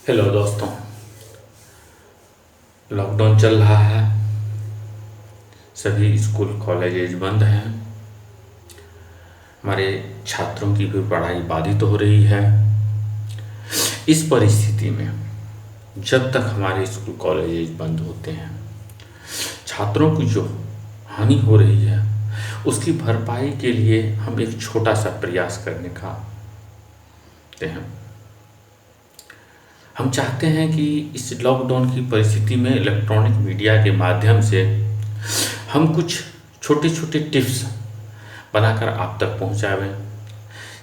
Hello दोस्तों। Lockdown चल रहा है, सभी स्कूल कॉलेजेज बंद हैं, हमारे छात्रों की भी पढ़ाई बाधित हो रही है। इस परिस्थिति में जब तक हमारे स्कूल कॉलेजेज बंद होते हैं, छात्रों की जो हानि हो रही है उसकी भरपाई के लिए हम एक छोटा सा प्रयास करने का हैं। हम चाहते हैं कि इस लॉकडाउन की परिस्थिति में इलेक्ट्रॉनिक मीडिया के माध्यम से हम कुछ छोटे छोटे टिप्स बनाकर आप तक पहुंचावें,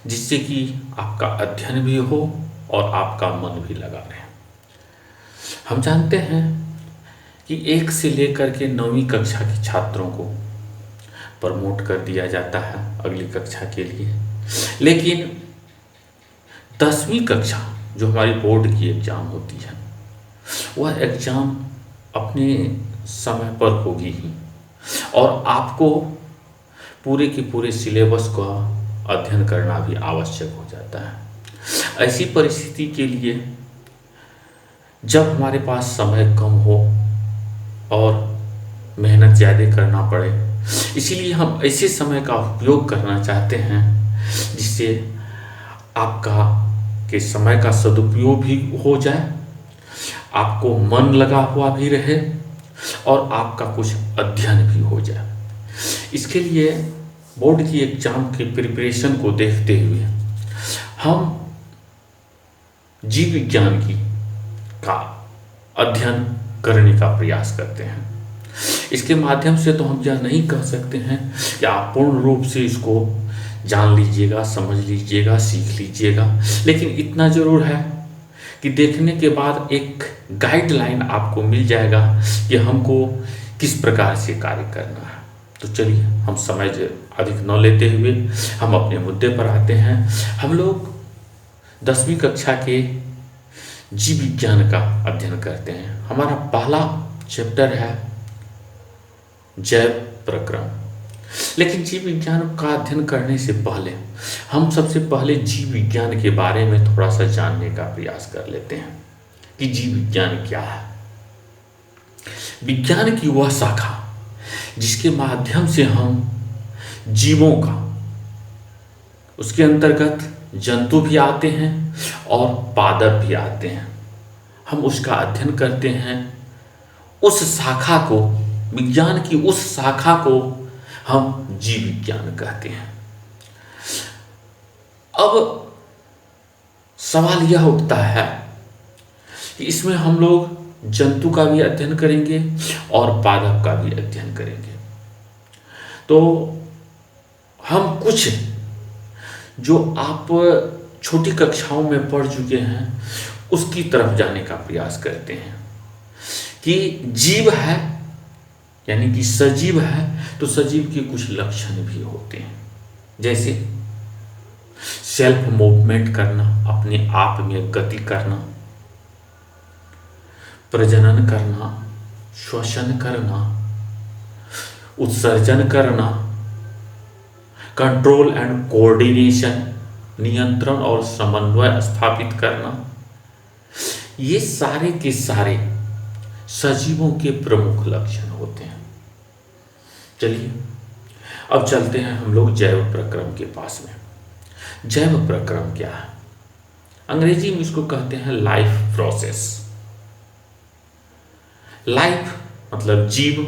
जिससे कि आपका अध्ययन भी हो और आपका मन भी लगा रहे। हम जानते हैं कि 1 से लेकर के 9वीं कक्षा के छात्रों को प्रमोट कर दिया जाता है अगली कक्षा के लिए, लेकिन 10वीं कक्षा जो हमारी बोर्ड की एग्ज़ाम होती है वह एग्ज़ाम अपने समय पर होगी ही, और आपको पूरे के पूरे सिलेबस का अध्ययन करना भी आवश्यक हो जाता है। ऐसी परिस्थिति के लिए जब हमारे पास समय कम हो और मेहनत ज़्यादा करना पड़े, इसीलिए हम ऐसे समय का उपयोग करना चाहते हैं जिससे आपका के समय का सदुपयोग भी हो जाए, आपको मन लगा हुआ भी रहे और आपका कुछ अध्ययन भी हो जाए। इसके लिए बोर्ड की एग्ज़ाम की प्रिपरेशन को देखते हुए हम जीव विज्ञान की का अध्ययन करने का प्रयास करते हैं। इसके माध्यम से तो हम यह नहीं कह सकते हैं कि आप पूर्ण रूप से इसको जान लीजिएगा, समझ लीजिएगा, सीख लीजिएगा, लेकिन इतना ज़रूर है कि देखने के बाद एक गाइडलाइन आपको मिल जाएगा कि हमको किस प्रकार से कार्य करना है। तो चलिए, हम समय अधिक न लेते हुए हम अपने मुद्दे पर आते हैं। हम लोग 10वीं कक्षा के जीव विज्ञान का अध्ययन करते हैं। हमारा पहला चैप्टर है जैव प्रक्रम। लेकिन जीव विज्ञान का अध्ययन करने से पहले हम सबसे पहले जीव विज्ञान के बारे में थोड़ा सा जानने का प्रयास कर लेते हैं कि जीव विज्ञान क्या है। विज्ञान की वह शाखा जिसके माध्यम से हम जीवों का, उसके अंतर्गत जंतु भी आते हैं और पादप भी आते हैं, हम उसका अध्ययन करते हैं। उस शाखा को, विज्ञान की उस शाखा को हम जीव विज्ञान कहते हैं। अब सवाल यह उठता है कि इसमें हम लोग जंतु का भी अध्ययन करेंगे और पादप का भी अध्ययन करेंगे। तो हम कुछ जो आप छोटी कक्षाओं में पढ़ चुके हैं उसकी तरफ जाने का प्रयास करते हैं कि जीव है यानी कि सजीव है, तो सजीव के कुछ लक्षण भी होते हैं, जैसे सेल्फ मूवमेंट करना, अपने आप में गति करना, प्रजनन करना, श्वसन करना, उत्सर्जन करना, कंट्रोल एंड कोऑर्डिनेशन, नियंत्रण और समन्वय स्थापित करना। ये सारे के सारे सजीवों के प्रमुख लक्षण होते हैं। चलिए, अब चलते हैं हम लोग जैव प्रक्रम के पास में। जैव प्रक्रम क्या है? अंग्रेजी में इसको कहते हैं लाइफ प्रोसेस। लाइफ मतलब जीव,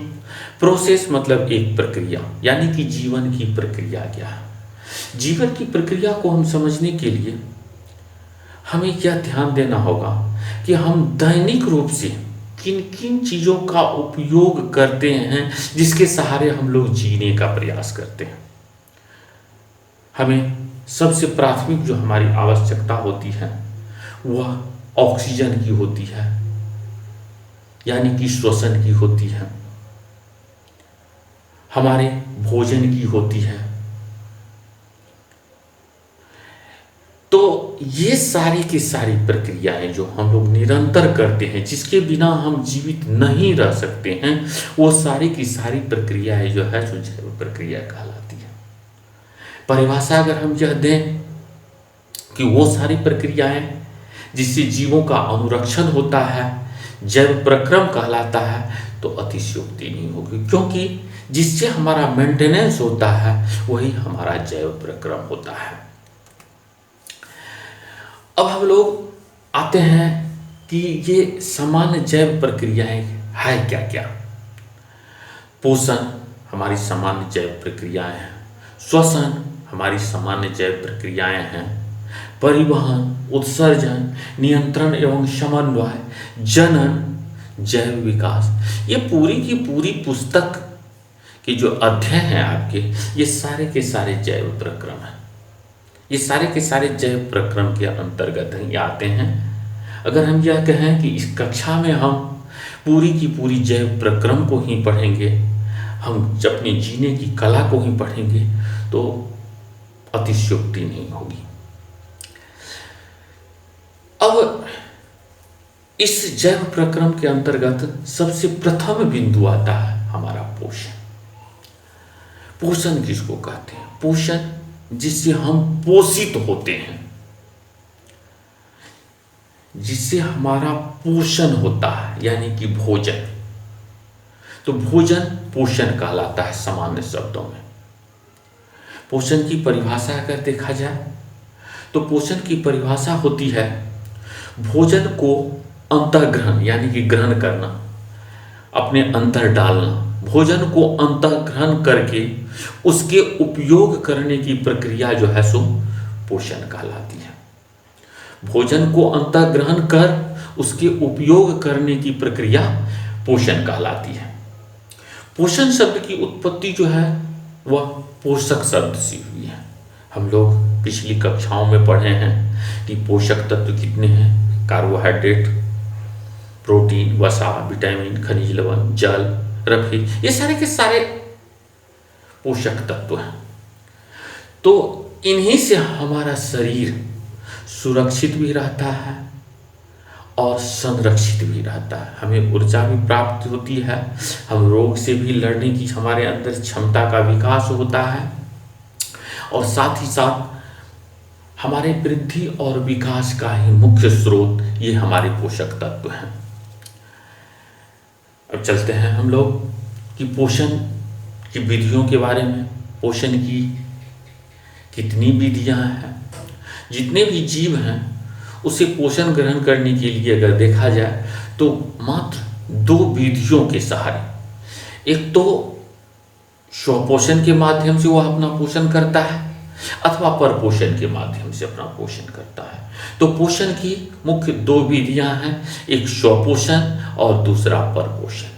प्रोसेस मतलब एक प्रक्रिया, यानी कि जीवन की प्रक्रिया क्या है। जीवन की प्रक्रिया को हम समझने के लिए हमें यह ध्यान देना होगा कि हम दैनिक रूप से किन किन चीज़ों का उपयोग करते हैं जिसके सहारे हम लोग जीने का प्रयास करते हैं। हमें सबसे प्राथमिक जो हमारी आवश्यकता होती है वह ऑक्सीजन की होती है, यानी कि श्वसन की होती है, हमारे भोजन की होती है। तो ये सारी की सारी प्रक्रियाएं जो हम लोग निरंतर करते हैं, जिसके बिना हम जीवित नहीं रह सकते हैं, वो सारी की सारी प्रक्रियाएं जो है जैव प्रक्रिया कहलाती है। परिभाषा अगर हम यह दें कि वो सारी प्रक्रियाएं जिससे जीवों का अनुरक्षण होता है जैव प्रक्रम कहलाता है, तो अतिशयोक्ति नहीं होगी, क्योंकि जिससे हमारा मेंटेनेंस होता है वही हमारा जैव प्रक्रम होता है। अब हम लोग आते हैं कि ये सामान्य जैव प्रक्रियाएं है क्या क्या। पोषण हमारी सामान्य जैव प्रक्रियाएं हैं, श्वसन हमारी सामान्य जैव प्रक्रियाएं हैं, परिवहन, उत्सर्जन, नियंत्रण एवं समन्वय, जनन, जैव विकास, ये पूरी की पूरी पुस्तक के जो अध्याय हैं आपके, ये सारे के सारे जैव प्रक्रम हैं। ये सारे के सारे जैव प्रक्रम के अंतर्गत ही आते हैं। अगर हम यह कहें कि इस कक्षा में हम पूरी की पूरी जैव प्रक्रम को ही पढ़ेंगे, हम अपने जीने की कला को ही पढ़ेंगे, तो अतिशयोक्ति नहीं होगी। अब इस जैव प्रक्रम के अंतर्गत सबसे प्रथम बिंदु आता है हमारा पोषण। पोषण किसको कहते हैं? पोषण जिससे हम पोषित होते हैं, जिससे हमारा पोषण होता है, यानी कि भोजन। तो भोजन पोषण कहलाता है सामान्य शब्दों में। पोषण की परिभाषा अगर देखा जाए तो पोषण की परिभाषा होती है भोजन को अंतर्ग्रहण, यानी कि ग्रहण करना, अपने अंदर डालना, भोजन को अंतर्ग्रहण करके उसके उपयोग करने की प्रक्रिया जो है सो पोषण कहलाती है। भोजन को अंतर्ग्रहण कर उसके उपयोग करने की प्रक्रिया पोषण कहलाती है। पोषण शब्द की उत्पत्ति जो है वह पोषक शब्द से हुई है। हम लोग पिछली कक्षाओं में पढ़े हैं कि पोषक तत्व कितने हैं: कार्बोहाइड्रेट, प्रोटीन, वसा, विटामिन, खनिज लवण, जल, रफी, ये सारे के सारे पोषक तत्व हैं। तो इन्हीं से हमारा शरीर सुरक्षित भी रहता है और संरक्षित भी रहता है। हमें ऊर्जा भी प्राप्त होती है, हम रोग से भी लड़ने की हमारे अंदर क्षमता का विकास होता है, और साथ ही साथ हमारे वृद्धि और विकास का ही मुख्य स्रोत ये हमारे पोषक तत्व हैं। अब चलते हैं हम लोग कि पोषण की विधियों के बारे में। पोषण की कितनी विधियां हैं? जितने भी जीव हैं उसे पोषण ग्रहण करने के लिए अगर देखा जाए तो मात्र 2 विधियों के सहारे, एक तो स्वपोषण के माध्यम से वह अपना पोषण करता है अथवा परपोषण के माध्यम से अपना पोषण करता है। तो पोषण की मुख्य 2 विधियां हैं, एक स्वपोषण और दूसरा परपोषण।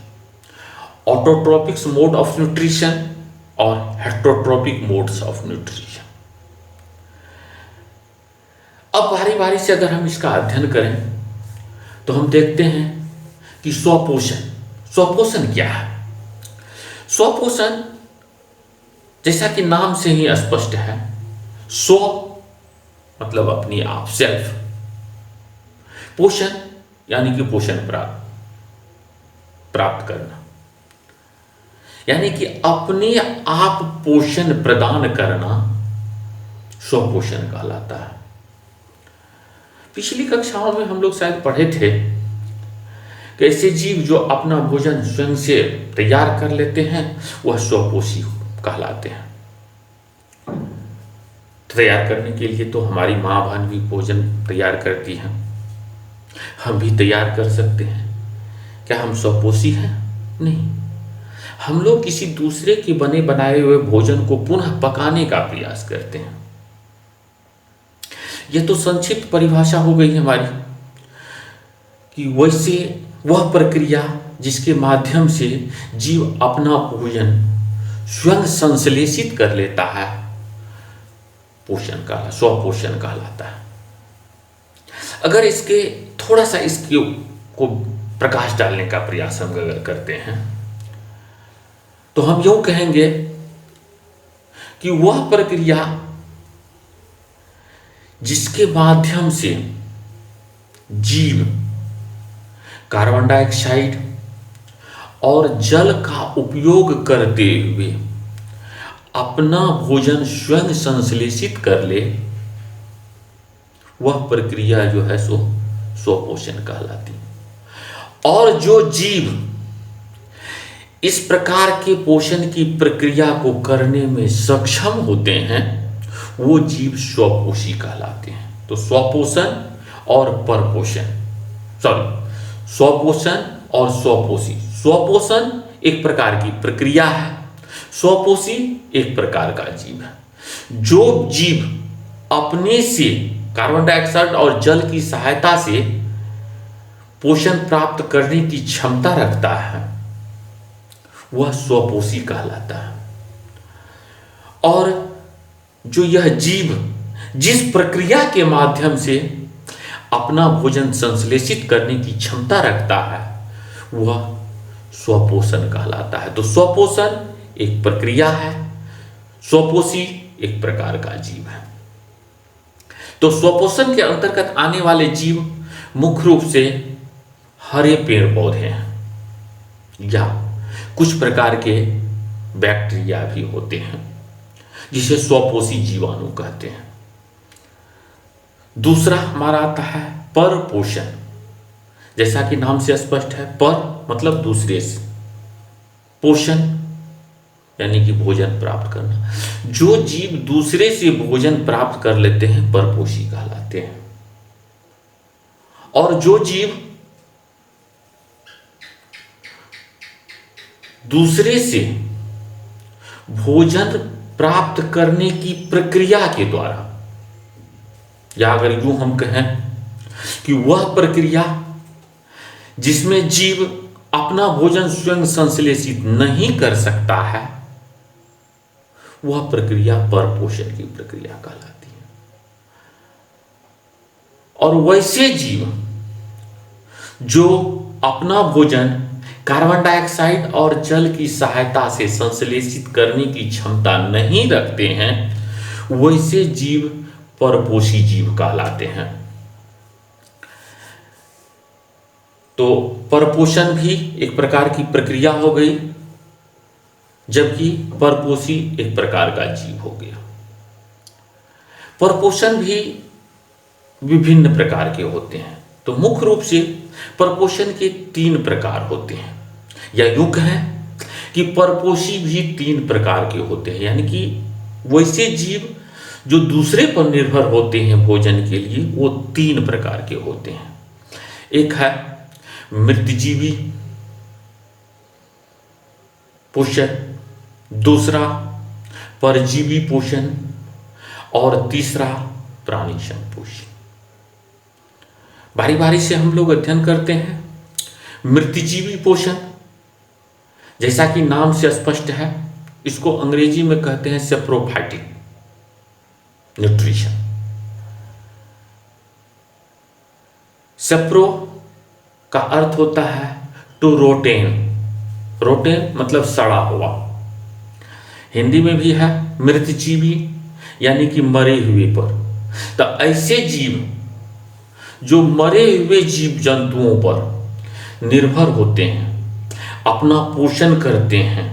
ऑटोट्रोपिक मोड ऑफ न्यूट्रिशन और हेटेरोट्रोपिक मोड्स ऑफ न्यूट्रिशन। अब बारी बारी से अगर हम इसका अध्ययन करें तो हम देखते हैं कि स्वपोषण क्या है। स्वपोषण जैसा कि नाम से ही स्पष्ट है, स्व मतलब अपनी आप, सेल्फ। पोषण यानी कि पोषण प्राप्त करना, यानी कि अपने आप पोषण प्रदान करना स्वपोषण कहलाता है। पिछली कक्षाओं में हम लोग शायद पढ़े थे कि ऐसे जीव जो अपना भोजन स्वयं से तैयार कर लेते हैं वह स्वपोषी कहलाते हैं। तैयार करने के लिए तो हमारी माँ बहन भी भोजन तैयार करती हैं, हम भी तैयार कर सकते हैं। क्या हम स्वपोषी हैं? नहीं, हम लोग किसी दूसरे के बने बनाए हुए भोजन को पुनः पकाने का प्रयास करते हैं। यह तो संक्षिप्त परिभाषा हो गई हमारी कि वैसे वह प्रक्रिया जिसके माध्यम से जीव अपना भोजन स्वयं संश्लेषित कर लेता है, स्वपोषण कहलाता है। अगर इसके थोड़ा सा इसके को प्रकाश डालने का प्रयास हम अगर करते हैं तो हम यूं कहेंगे कि वह प्रक्रिया जिसके माध्यम से जीव कार्बन डाइऑक्साइड और जल का उपयोग करते हुए अपना भोजन स्वयं संश्लेषित कर ले, वह प्रक्रिया जो है सो स्वपोषण कहलाती है। और जो जीव इस प्रकार के पोषण की प्रक्रिया को करने में सक्षम होते हैं वो जीव स्वपोषी कहलाते हैं। तो स्वपोषण और परपोषण, स्वपोषण और स्वपोषी। स्वपोषण एक प्रकार की प्रक्रिया है, स्वपोषी एक प्रकार का जीव है। जो जीव अपने से कार्बन डाइऑक्साइड और जल की सहायता से पोषण प्राप्त करने की क्षमता रखता है वह स्वपोषी कहलाता है। और जो यह जीव जिस प्रक्रिया के माध्यम से अपना भोजन संश्लेषित करने की क्षमता रखता है वह स्वपोषण कहलाता है। तो स्वपोषण एक प्रक्रिया है, स्वपोषी एक प्रकार का जीव है। तो स्वपोषण के अंतर्गत आने वाले जीव मुख्य रूप से हरे पेड़ पौधे हैं या कुछ प्रकार के बैक्टीरिया भी होते हैं जिसे स्वपोषी जीवाणु कहते हैं। दूसरा हमारा आता है परपोषण। जैसा कि नाम से स्पष्ट है, पर मतलब दूसरे से, पोषण यानी कि भोजन प्राप्त करना। जो जीव दूसरे से भोजन प्राप्त कर लेते हैं परपोषी कहलाते हैं। और जो जीव दूसरे से भोजन प्राप्त करने की प्रक्रिया के द्वारा, या अगर यूं हम कहें कि वह प्रक्रिया जिसमें जीव अपना भोजन स्वयं संश्लेषित नहीं कर सकता है वह प्रक्रिया परपोषण की प्रक्रिया कहलाती है। और वैसे जीव जो अपना भोजन कार्बन डाइऑक्साइड और जल की सहायता से संश्लेषित करने की क्षमता नहीं रखते हैं वैसे जीव परपोषी जीव कहलाते हैं। तो परपोषण भी एक प्रकार की प्रक्रिया हो गई, जबकि परपोषी एक प्रकार का जीव हो गया। परपोषण भी विभिन्न प्रकार के होते हैं। तो मुख्य रूप से परपोषण के 3 प्रकार होते हैं, या यूं कहें कि परपोषी भी 3 प्रकार के होते हैं। यानी कि वैसे जीव जो दूसरे पर निर्भर होते हैं भोजन के लिए वो 3 प्रकार के होते हैं। एक है मृतजीवी पोषण, दूसरा परजीवी पोषण और तीसरा प्राणी संपोषण। बारी बारी से हम लोग अध्ययन करते हैं। मृतजीवी पोषण, जैसा कि नाम से स्पष्ट है, इसको अंग्रेजी में कहते हैं सेप्रोफाइटिक न्यूट्रिशन। सेप्रो का अर्थ होता है टू रोटेन, रोटेन मतलब सड़ा हुआ। हिंदी में भी है मृतजीवी यानी कि मरे हुए पर। तो ऐसे जीव जो मरे हुए जीव जंतुओं पर निर्भर होते हैं, अपना पोषण करते हैं,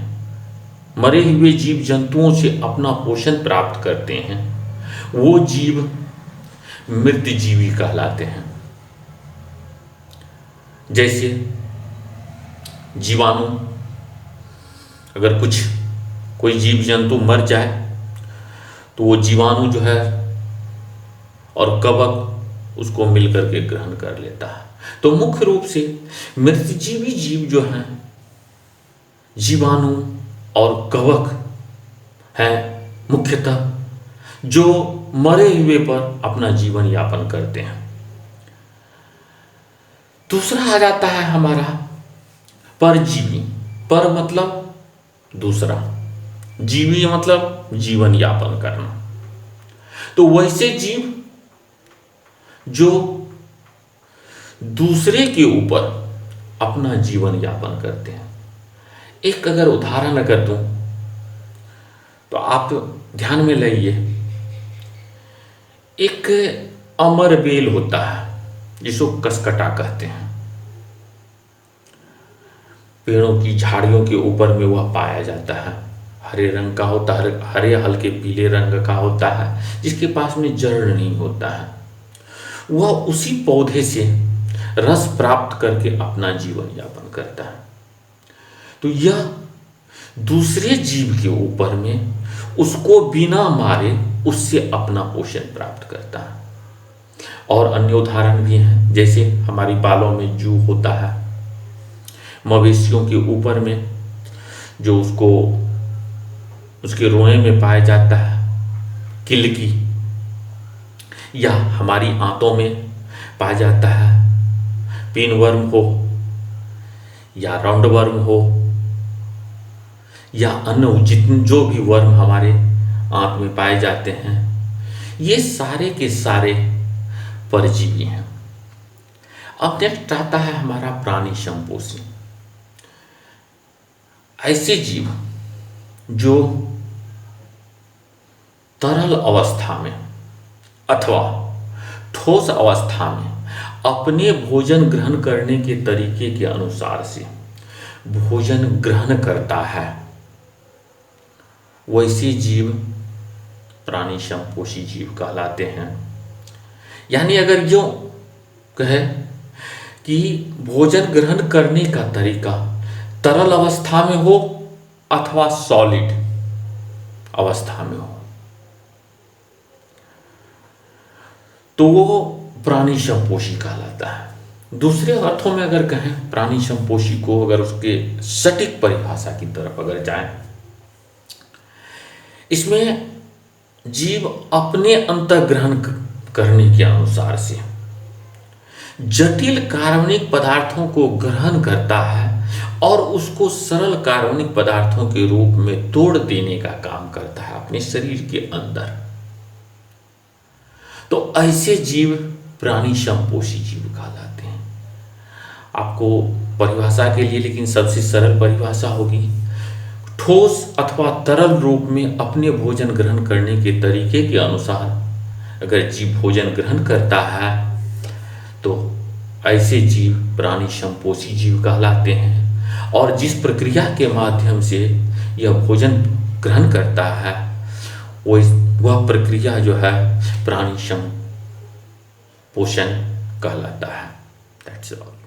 मरे हुए जीव जंतुओं से अपना पोषण प्राप्त करते हैं, वो जीव मृतजीवी कहलाते हैं। जैसे जीवाणु, अगर कोई जीव जंतु मर जाए तो वो जीवाणु जो है और कवक उसको मिलकर के ग्रहण कर लेता है। तो मुख्य रूप से मृतजीवी जीव जो हैं जीवाणु और कवक हैं, मुख्यतः जो मरे हुए पर अपना जीवन यापन करते हैं। दूसरा आ जाता है हमारा परजीवी। पर मतलब दूसरा, जीवी मतलब जीवन यापन करना। तो वैसे जीव जो दूसरे के ऊपर अपना जीवन यापन करते हैं। एक अगर उदाहरण अगर दूं तो आप ध्यान में लाइए, एक अमर बेल होता है जिसको कसकटा कहते हैं। पेड़ों की झाड़ियों के ऊपर में वह पाया जाता है, हरे रंग का होता है, हरे हल्के पीले रंग का होता है, जिसके पास में जड़ नहीं होता है। वह उसी पौधे से रस प्राप्त करके अपना जीवन यापन करता है। तो यह दूसरे जीव के ऊपर में उसको बिना मारे उससे अपना पोषण प्राप्त करता है। और अन्य उदाहरण भी हैं, जैसे हमारी बालों में जू होता है, मवेशियों के ऊपर में जो उसको उसके रोए में पाया जाता है किलकी, या हमारी आंतों में पाया जाता है पिनवर्म हो या राउंड वर्म हो या अन्य जितने जो भी वर्म हमारे आंत में पाए जाते हैं, ये सारे के सारे परजीवी हैं। अब नेक्स्ट आता है हमारा प्राणी संपोषी। ऐसे जीव जो तरल अवस्था में अथवा ठोस अवस्था में अपने भोजन ग्रहण करने के तरीके के अनुसार से भोजन ग्रहण करता है, वैसे जीव प्राणी संपोषी जीव कहलाते हैं। यानी अगर यूं कहे कि भोजन ग्रहण करने का तरीका तरल अवस्था में हो अथवा सॉलिड अवस्था में हो, तो वो प्राणी संपोषी कहलाता है। दूसरे अर्थों में अगर कहें प्राणी संपोषी को, अगर उसके सटीक परिभाषा की तरफ अगर जाएं, इसमें जीव अपने अंतर्ग्रहण करने के अनुसार से जटिल कार्बनिक पदार्थों को ग्रहण करता है और उसको सरल कार्बनिक पदार्थों के रूप में तोड़ देने का काम करता है अपने शरीर के अंदर। तो ऐसे जीव प्राणी संपोषी जीव कहलाते हैं। आपको परिभाषा के लिए लेकिन सबसे सरल परिभाषा होगी, ठोस अथवा तरल रूप में अपने भोजन ग्रहण करने के तरीके के अनुसार अगर जीव भोजन ग्रहण करता है तो ऐसे जीव प्राणी संपोषी जीव कहलाते हैं। और जिस प्रक्रिया के माध्यम से यह भोजन ग्रहण करता है वह प्रक्रिया जो है प्राणी संपोषण कहलाता है। That's all.